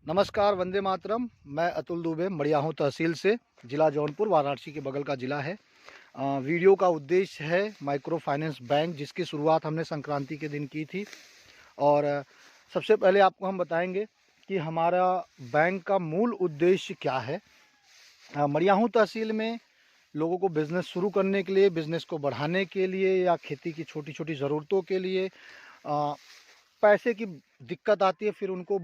नमस्कार, वंदे मातरम। मैं अतुल दुबे मड़ियाहूँ तहसील से, ज़िला जौनपुर, वाराणसी के बगल का ज़िला है। वीडियो का उद्देश्य है माइक्रो फाइनेंस बैंक, जिसकी शुरुआत हमने संक्रांति के दिन की थी। और सबसे पहले आपको हम बताएंगे कि हमारा बैंक का मूल उद्देश्य क्या है। मड़ियाहूँ तहसील में लोगों को बिज़नेस शुरू करने के लिए, बिज़नेस को बढ़ाने के लिए या खेती की छोटी छोटी ज़रूरतों के लिए पैसे की दिक्कत आती है। फिर उनको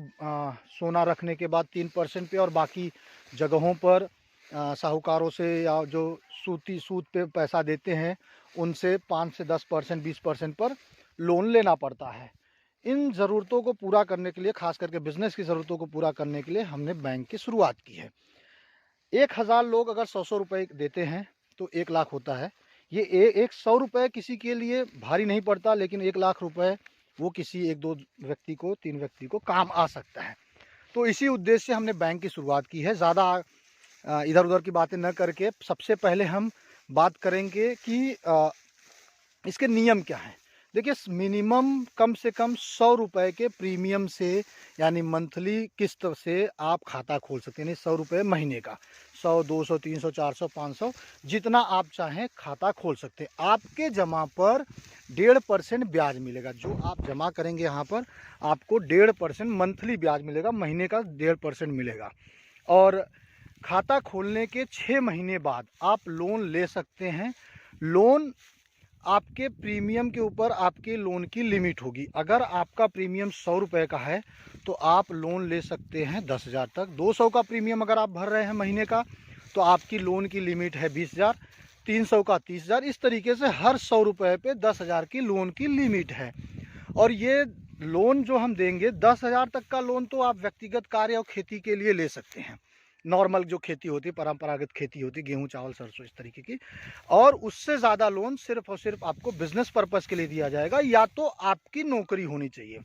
सोना रखने के बाद 3% पे और बाकी जगहों पर साहूकारों से या जो सूद पे पैसा देते हैं उनसे 5 से 10%, 20% पर लोन लेना पड़ता है। इन ज़रूरतों को पूरा करने के लिए, ख़ास करके बिज़नेस की ज़रूरतों को पूरा करने के लिए हमने बैंक की शुरुआत की है। 1000 लोग अगर 100-100 रुपये देते हैं तो 1 लाख होता है। ये एक 100 रुपये किसी के लिए भारी नहीं पड़ता, लेकिन 1 लाख रुपए वो किसी 1-2 व्यक्ति को, 3 व्यक्ति को काम आ सकता है। तो इसी उद्देश्य से हमने बैंक की शुरुआत की है। ज़्यादा इधर-उधर की बातें न करके सबसे पहले हम बात करेंगे कि इसके नियम क्या हैं। देखिए, मिनिमम कम से कम 100 रुपये के प्रीमियम से, यानी मंथली किस्त से आप खाता खोल सकते हैं। यानी 100 रुपये महीने का, 100, 200, 300, 400, 500, जितना आप चाहें खाता खोल सकते हैं। आपके जमा पर 1.5% ब्याज मिलेगा। जो आप जमा करेंगे यहाँ पर आपको 1.5% मंथली ब्याज मिलेगा, महीने का 1.5% मिलेगा। और खाता खोलने के 6 महीने बाद आप लोन ले सकते हैं। लोन आपके प्रीमियम के ऊपर आपके लोन की लिमिट होगी। अगर आपका प्रीमियम 100 रुपये का है तो आप लोन ले सकते हैं 10,000 तक। 200 का प्रीमियम अगर आप भर रहे हैं महीने का तो आपकी लोन की लिमिट है 20,000। 300 का 30,000। इस तरीके से हर 100 रुपये पे 10,000 की लोन की लिमिट है। और ये लोन जो हम देंगे, 10,000 तक का लोन तो आप व्यक्तिगत कार्य और खेती के लिए ले सकते हैं। नॉर्मल जो खेती होती है, परंपरागत खेती होती है, गेहूं, चावल, सरसों, इस तरीके की। और उससे ज़्यादा लोन सिर्फ और सिर्फ आपको बिजनेस पर्पज़ के लिए दिया जाएगा, या तो आपकी नौकरी होनी चाहिए,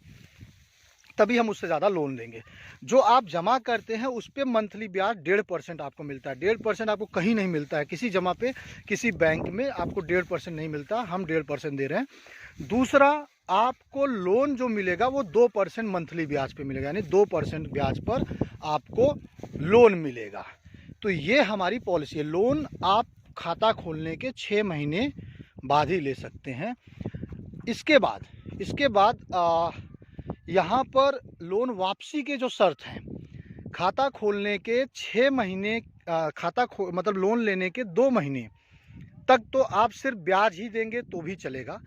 तभी हम उससे ज़्यादा लोन देंगे। जो आप जमा करते हैं उस पर मंथली ब्याज 1.5% आपको मिलता है। 1.5% आपको कहीं नहीं मिलता है, किसी जमा पे, किसी बैंक में आपको 1.5% नहीं मिलता। हम 1.5% दे रहे हैं। दूसरा, आपको लोन जो मिलेगा वो 2% मंथली ब्याज पे मिलेगा, यानी 2% ब्याज पर आपको लोन मिलेगा। तो ये हमारी पॉलिसी है। लोन आप खाता खोलने के 6 महीने बाद ही ले सकते हैं। इसके बाद यहाँ पर लोन वापसी के जो शर्त हैं, खाता खोलने के 6 महीने, मतलब लोन लेने के 2 महीने तक तो आप सिर्फ ब्याज ही देंगे तो भी चलेगा।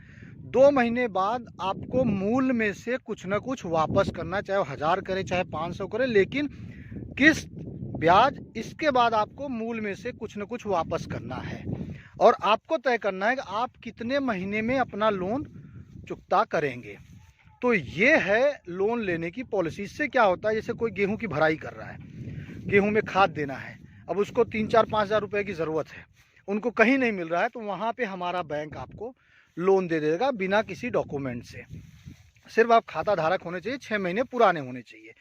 2 महीने बाद आपको मूल में से कुछ ना कुछ वापस करना, चाहे वो 1000 करे चाहे 500 करे, लेकिन किस्त, ब्याज, इसके बाद आपको मूल में से कुछ ना कुछ वापस करना है। और आपको तय करना है कि आप कितने महीने में अपना लोन चुकता करेंगे। तो ये है लोन लेने की पॉलिसी। इससे क्या होता है, जैसे कोई गेहूं की भराई कर रहा है, गेहूं में खाद देना है, अब उसको 3-4-5 हज़ार रुपये की ज़रूरत है, उनको कहीं नहीं मिल रहा है, तो वहाँ पे हमारा बैंक आपको लोन दे देगा बिना किसी डॉक्यूमेंट से। सिर्फ आप खाता धारक होने चाहिए, 6 महीने पुराने होने चाहिए।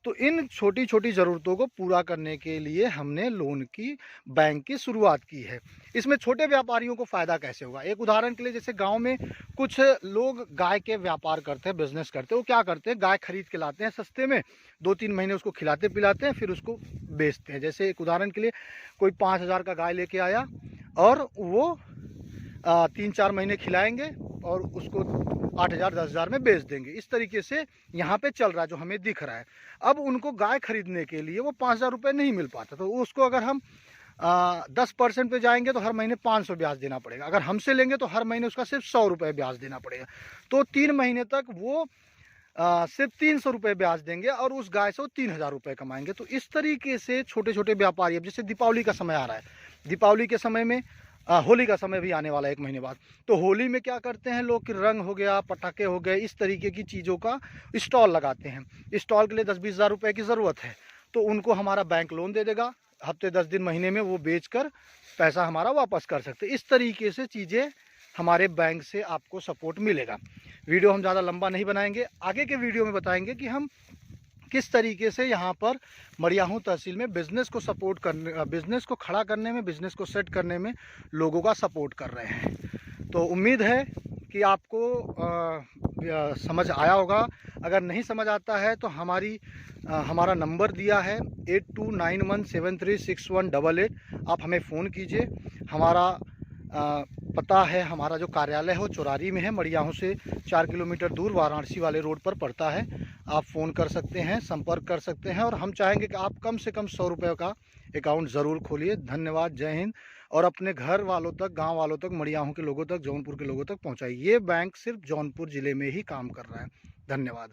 तो इन छोटी छोटी ज़रूरतों को पूरा करने के लिए हमने लोन की, बैंक की शुरुआत की है। इसमें छोटे व्यापारियों को फ़ायदा कैसे होगा? एक उदाहरण के लिए, जैसे गांव में कुछ लोग गाय के व्यापार करते हैं, बिजनेस करते हैं। वो क्या करते हैं, गाय खरीद के लाते हैं सस्ते में, 2-3 महीने उसको खिलाते पिलाते हैं, फिर उसको बेचते हैं। जैसे एक उदाहरण के लिए, कोई 5,000 का गाय लेके आया और वो 3-4 महीने खिलाएंगे और उसको 8,000, 10,000 में बेच देंगे। इस तरीके से यहाँ पे चल रहा है, जो हमें दिख रहा है। अब उनको गाय खरीदने के लिए वो 5,000 रुपये नहीं मिल पाता, तो उसको अगर हम 10% पे जाएंगे तो हर महीने 500 ब्याज देना पड़ेगा। अगर हमसे लेंगे तो हर महीने उसका सिर्फ 100 रुपये ब्याज देना पड़ेगा। तो 3 महीने तक वो सिर्फ 300 रुपये ब्याज देंगे और उस गाय से वो 3,000 रुपये कमाएंगे। तो इस तरीके से छोटे छोटे व्यापारी, अब जैसे दीपावली का समय आ रहा है, दीपावली के समय में होली का समय भी आने वाला है 1 महीने बाद। तो होली में क्या करते हैं लोग कि रंग हो गया, पटाखे हो गए, इस तरीके की चीज़ों का स्टॉल लगाते हैं। स्टॉल के लिए 10-20 हज़ार रुपये की ज़रूरत है, तो उनको हमारा बैंक लोन दे देगा। हफ्ते 10 दिन, महीने में वो बेचकर पैसा हमारा वापस कर सकते। इस तरीके से चीज़ें हमारे बैंक से आपको सपोर्ट मिलेगा। वीडियो हम ज़्यादा लंबा नहीं बनाएंगे, आगे के वीडियो में बताएंगे कि हम किस तरीके से यहाँ पर मड़ियाहूँ तहसील में बिज़नेस को सपोर्ट करने, बिज़नेस को खड़ा करने में, बिज़नेस को सेट करने में लोगों का सपोर्ट कर रहे हैं। तो उम्मीद है कि आपको समझ आया होगा। अगर नहीं समझ आता है तो हमारा नंबर दिया है 8291736188। आप हमें फ़ोन कीजिए। हमारा पता है, हमारा जो कार्यालय है वो चौरारी में है, मड़ियाहू से 4 किलोमीटर दूर वाराणसी वाले रोड पर पड़ता है। आप फ़ोन कर सकते हैं, संपर्क कर सकते हैं, और हम चाहेंगे कि आप कम से कम 100 रुपये का अकाउंट ज़रूर खोलिए। धन्यवाद, जय हिंद। और अपने घर वालों तक, गांव वालों तक, मड़ियाहू के लोगों तक, जौनपुर के लोगों तक पहुंचाइए। ये बैंक सिर्फ जौनपुर ज़िले में ही काम कर रहा है। धन्यवाद।